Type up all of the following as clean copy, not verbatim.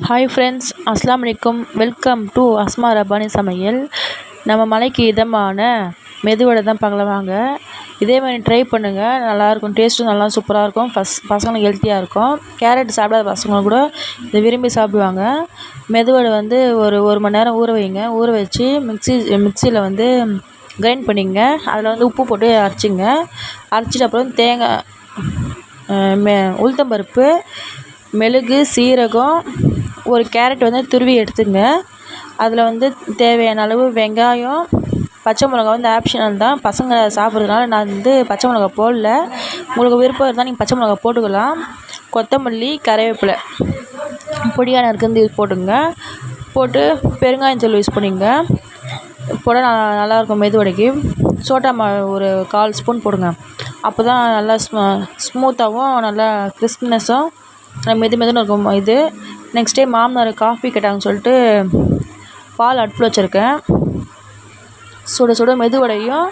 Hi friends, அஸ்ஸலாமு அலைக்கும். Welcome to Asma Rabbani சமையல். நம்ம மலைக்கு இதமான மெதுவடை தான் பார்க்கலாம் வாங்க. இதே மாதிரி ட்ரை பண்ணுங்கள், நல்லாயிருக்கும். டேஸ்ட்டும் நல்லா சூப்பராக இருக்கும். பசங்களுக்கு ஹெல்த்தியாக இருக்கும். கேரட் சாப்பிடாத பசங்க கூட இதை விரும்பி சாப்பிடுவாங்க. மெதுவடை வந்து ஒரு மணி நேரம் ஊற வைங்க. ஊற வச்சு மிக்சியில் வந்து கிரைண்ட் பண்ணிங்க. அதில் வந்து உப்பு போட்டு அரைச்சிங்க. அரைச்சிட்டு அப்புறம் தேங்காய், உளுத்தம்பருப்பு, மிளகு, சீரகம், ஒரு கேரட் வந்து துருவி எடுத்துங்க. அதில் வந்து தேவையான அளவு வெங்காயம், பச்சை மிளகா வந்து ஆப்ஷனல் தான். பசங்க சாப்பிட்றதுனால நான் வந்து பச்சை மிளகா போடல. உங்களுக்கு விருப்பம் இருந்தால் நீங்கள் பச்சை மிளகா போட்டுக்கலாம். கொத்தமல்லி, கறிவேப்பிலை பொடியாக நறுக்குந்து போட்டுங்க. போட்டு பெருங்காயத்தூள் யூஸ் பண்ணிங்க. போட நல்லாயிருக்கும். மெதுவடைக்கு சோட்டா மாவு ஒரு 1/4 ஸ்பூன் போடுங்க. அப்போ தான் நல்லா ஸ்மூத்தாகவும் நல்லா கிறிஸ்பினஸும் மெதுன்னு இருக்கும். இது நெக்ஸ்ட் டே மாமனார் காஃபி கேட்டாங்கன்னு சொல்லிட்டு பால் அடுப்பில் வச்சுருக்கேன். சுட சுட மெதுவடையும்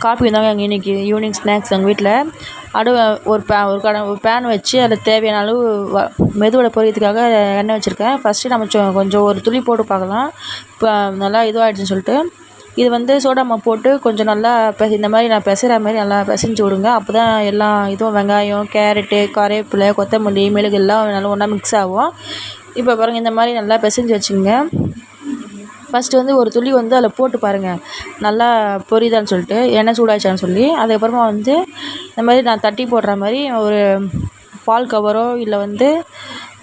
காஃபி இருந்தாங்க. எங்கள் இன்றைக்கி ஈவினிங் ஸ்நாக்ஸ் எங்கள் வீட்டில் ஒரு பேன் வச்சு அதில் தேவையான அளவு மெதுவடை பொரியறதுக்காக எண்ணெய் வச்சுருக்கேன். ஃபஸ்ட்டு நம்ம கொஞ்சம் ஒரு துளி போட்டு பார்க்கலாம். இப்போ நல்லா இதுவாகிடுச்சுன்னு சொல்லிட்டு இது வந்து சோடா மாவு போட்டு கொஞ்சம் நல்லா இந்த மாதிரி நான் பிசைகிற மாதிரி நல்லா பிசைஞ்சு விடுங்க. அப்போ தான் எல்லாம் இதுவும் வெங்காயம், கேரட்டு, கறிவேப்பிலை, கொத்தமல்லி, மிளகு எல்லாம் நல்லா ஒன்றா மிக்ஸ் ஆகும். இப்போ பாருங்கள், இந்த மாதிரி நல்லா பிசைஞ்சு வச்சுங்க. ஃபஸ்ட்டு வந்து ஒரு துளி வந்து அதில் போட்டு பாருங்கள், நல்லா பொரியுதான்னு சொல்லிட்டு, எண்ணெய் சூடாச்சான்னு சொல்லி. அதுக்கப்புறமா வந்து இந்த மாதிரி நான் தட்டி போடுற மாதிரி ஒரு பால் கவரோ இல்லை வந்து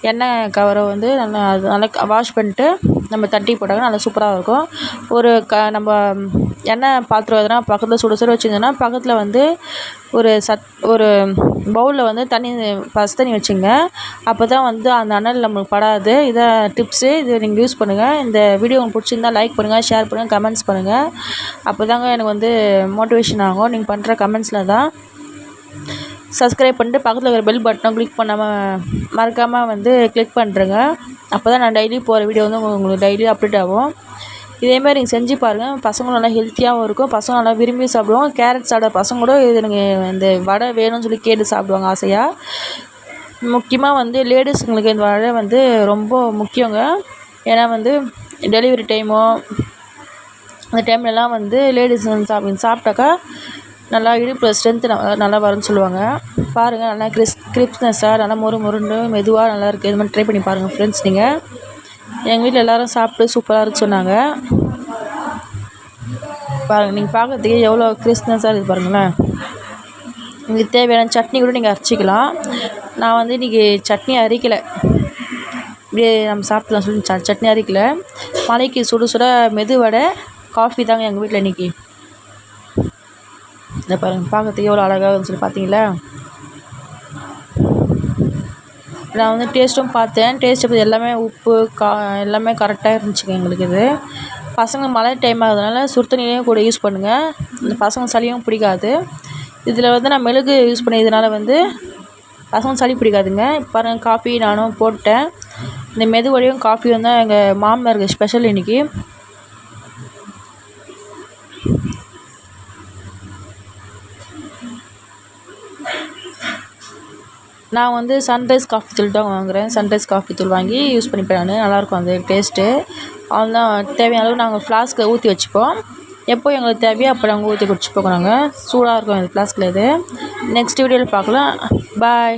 எண்ணெய் கவரை வந்து நல்லா வாஷ் பண்ணிட்டு நம்ம தட்டி போட்டாங்கன்னா நல்லா சூப்பராக இருக்கும். நம்ம எண்ணெய் பாத்திரம் எதனா பக்கத்தில் சுட வச்சுருந்தோன்னா பக்கத்தில் வந்து ஒரு பவுலில் வந்து பச்சை தண்ணி வச்சுங்க. அப்போ தான் வந்து அந்த அனல் நம்மளுக்கு படாது. இதான் டிப்ஸு. இது நீங்கள் யூஸ் பண்ணுங்கள். இந்த வீடியோ உங்களுக்கு பிடிச்சிருந்தால் லைக் பண்ணுங்கள், ஷேர் பண்ணுங்கள், கமெண்ட்ஸ் பண்ணுங்கள். அப்போ தாங்க எனக்கு வந்து மோட்டிவேஷன் ஆகும். நீங்கள் பண்ணுற கமெண்ட்ஸில் தான். சப்ஸ்கிரைப் பண்ணிட்டு பக்கத்தில் இருக்கிற பெல் பட்டனை மறக்காமல் வந்து கிளிக் பண்ணுறேங்க. அப்போ தான் நான் டெய்லி போகிற வீடியோ வந்து உங்களுக்கு டெய்லி அப்டேட் ஆகும். இதேமாதிரி நீங்கள் செஞ்சு பாருங்கள். பசங்களும் நல்லா ஹெல்த்தியாகவும் இருக்கும். பசங்க நல்லா விரும்பி சாப்பிடுவாங்க. கேரட் சாப்பிட்ற பசங்க கூட இது எனக்கு இந்த வடை வேணும்னு சொல்லி கேட்டு சாப்பிடுவாங்க ஆசையாக. முக்கியமாக வந்து லேடிஸுங்களுக்கு இந்த வடை வந்து ரொம்ப முக்கியங்க. ஏன்னா வந்து டெலிவரி டைமோ அந்த டைம்லலாம் வந்து லேடிஸ் வந்து சாப்பிட்டாக்கா நல்லா இடுப்பில் ஸ்ட்ரென்த்து நல்லா வரும்னு சொல்லுவாங்க. பாருங்கள், நல்லா கிரிஸ்ப்னஸாக நல்லா மொறுன்னு மெதுவாக நல்லா இருக்குது. இது மாதிரி ட்ரை பண்ணி பாருங்கள் ஃப்ரெண்ட்ஸ். நீங்கள் எங்கள் வீட்டில் எல்லோரும் சாப்பிட்டு சூப்பராக இருக்குன்னு சொன்னாங்க. பாருங்கள், நீங்கள் பார்க்குறதுக்கு எவ்வளோ கிறிஸ்ப்னஸாக இருக்குது பாருங்களேன். உங்களுக்கு தேவையான சட்னி கூட நீங்கள் அரைச்சிக்கலாம். நான் வந்து இன்றைக்கி சட்னி அரைக்கலை, இப்படியே நம்ம சாப்பிட்லாம் சொல்லி சட்னி அரைக்கலை. மலைக்கு சுட மெதுவடை காஃபி தாங்க எங்கள் வீட்டில் இன்றைக்கி. இதை பாருங்கள், பார்க்கறதுக்கு எவ்வளோ அழகாக சொல்லி பார்த்தீங்களா. நான் வந்து டேஸ்ட்டும் பார்த்தேன். டேஸ்ட்டு எல்லாமே உப்பு எல்லாமே கரெக்டாக இருந்துச்சுங்க எங்களுக்கு. இது பசங்க மழை டைம் ஆகுதுனால சுடுதண்ணியும் கூட யூஸ் பண்ணுங்கள். இந்த பசங்க சளியும் பிடிக்காது. இதில் வந்து நான் மிளகு யூஸ் பண்ணியதுனால வந்து பசங்க சளி பிடிக்காதுங்க. பாருங்கள், காஃபி நானும் போட்டேன். இந்த மெதுவடையும் காஃபியும் தான் எங்கள் மாமனாருக்கு ஸ்பெஷல் இன்றைக்கி. நான் வந்து சன்ரைஸ் காஃபி தூள் தான் வாங்குகிறேன். சன்ரைஸ் காஃபி தூள் வாங்கி யூஸ் பண்ணிப்பேன் நான். நல்லாயிருக்கும் அந்த டேஸ்ட்டு. அதெல்லாம் தேவையான அளவு நாங்கள் ஃப்ளாஸ்க்கை ஊற்றி வச்சுப்போம். எப்போ எங்களுக்கு தேவையோ அப்போ நாங்கள் ஊற்றி குடிச்சுப்போம். நாங்கள் சூடாக இருக்கும் இந்த ஃப்ளாஸ்கில். இது நெக்ஸ்ட் வீடியோவில் பார்க்கலாம். பாய்.